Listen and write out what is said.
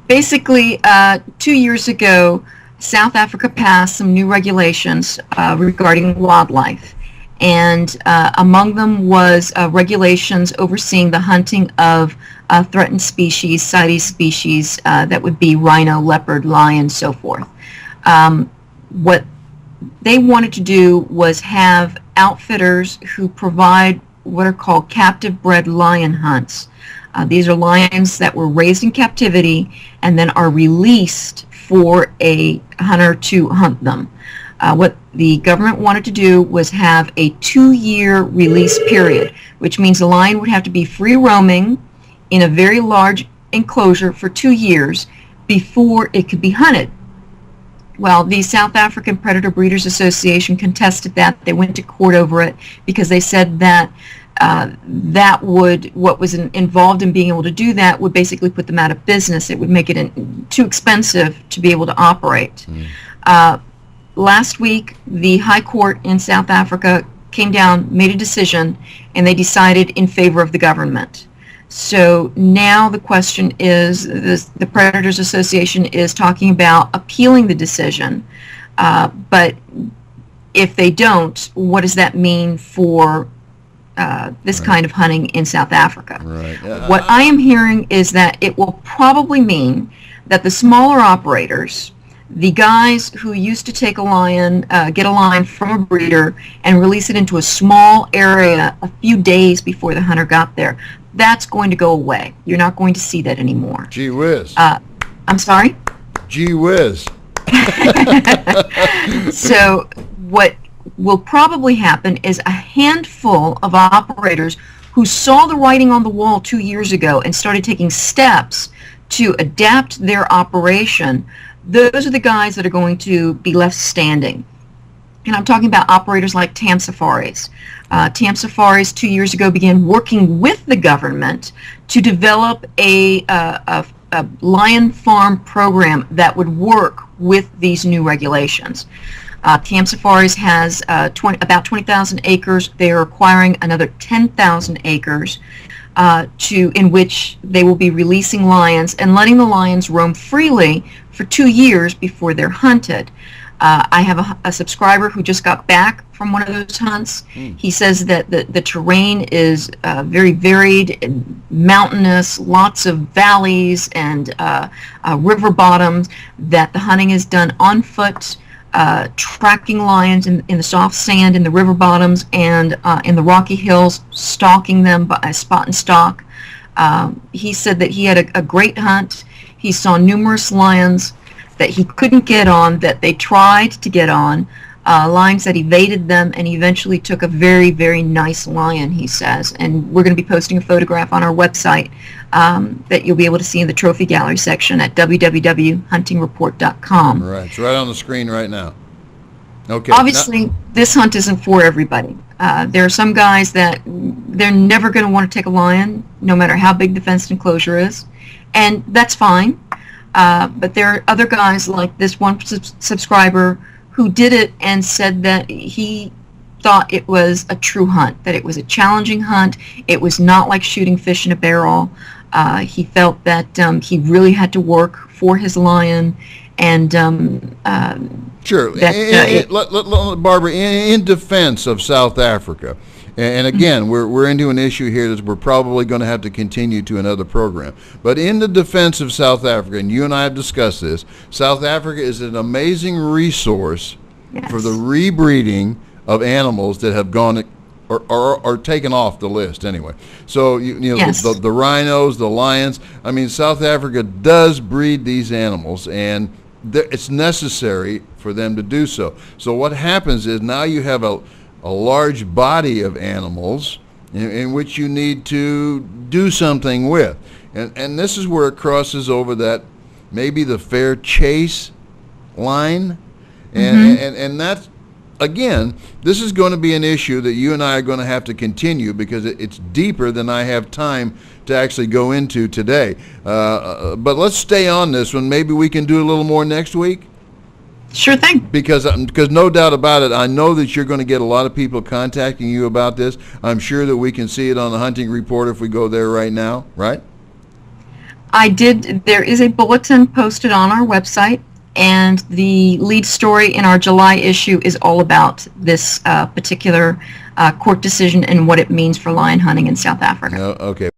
Basically, 2 years ago, South Africa passed some new regulations regarding wildlife. And among them was regulations overseeing the hunting of threatened species, CITES species, that would be rhino, leopard, lion, so forth. What they wanted to do was have outfitters who provide what are called captive bred lion hunts. These are lions that were raised in captivity and then are released for a hunter to hunt them. What the government wanted to do was have a 2-year release period, which means the lion would have to be free roaming in a very large enclosure for 2 years before it could be hunted. Well, the South African Predator Breeders Association contested that. They went to court over it because they said that what was involved in being able to do that would basically put them out of business. It would make it too expensive to be able to operate. Last week, the High Court in South Africa came down, made a decision, and they decided in favor of the government. So now the question is, the Predators Association is talking about appealing the decision, but if they don't, what does that mean for this kind of hunting in South Africa? What I am hearing is that it will probably mean that the smaller operators, the guys who used to take a lion, get a lion from a breeder and release it into a small area a few days before the hunter got there, that's going to go away. You're not going to see that anymore. Gee whiz. I'm sorry? Gee whiz. So what will probably happen is a handful of operators who saw the writing on the wall 2 years ago and started taking steps to adapt their operation. Those are the guys that are going to be left standing. And I'm talking about operators like Tam Safaris. Tam Safaris 2 years ago began working with the government to develop a lion farm program that would work with these new regulations. Tam Safaris has about 20,000 acres. They are acquiring another 10,000 acres in which they will be releasing lions and letting the lions roam freely for 2 years before they're hunted. I have a subscriber who just got back from one of those hunts. He says that the terrain is very varied and mountainous, lots of valleys and river bottoms, that the hunting is done on foot, tracking lions in the soft sand in the river bottoms and in the rocky hills, stalking them by spot and stalk. He said that he had a great hunt. He saw numerous lions that he couldn't get on, that they tried to get on, lions that evaded them, and he eventually took a very, very nice lion, he says. And we're going to be posting a photograph on our website that you'll be able to see in the trophy gallery section at www.huntingreport.com. Right, it's right on the screen right now. Okay. Obviously, this hunt isn't for everybody. There are some guys that they're never going to want to take a lion, no matter how big the fenced enclosure is, and that's fine. But there are other guys like this one subscriber who did it and said that he thought it was a true hunt, that it was a challenging hunt. It was not like shooting fish in a barrel. He felt that he really had to work for his lion, and sure. Barbara, in defense of South Africa, and again, we're into an issue here that we're probably going to have to continue to another program. But in the defense of South Africa, and you and I have discussed this, South Africa is an amazing resource for the rebreeding of animals that have gone or taken off the list anyway. So the rhinos, the lions. I mean, South Africa does breed these animals, and it's necessary for them to do so. So what happens is now you have a large body of animals in which you need to do something with. And this is where it crosses over that maybe the fair chase line. And that's, again, this is going to be an issue that you and I are going to have to continue because it's deeper than I have time to actually go into today. But let's stay on this one. Maybe we can do a little more next week. Sure thing. Because no doubt about it, I know that you're going to get a lot of people contacting you about this. I'm sure that we can see it on the Hunting Report if we go there right now, right? I did. There is a bulletin posted on our website, and the lead story in our July issue is all about this particular court decision and what it means for lion hunting in South Africa. Okay.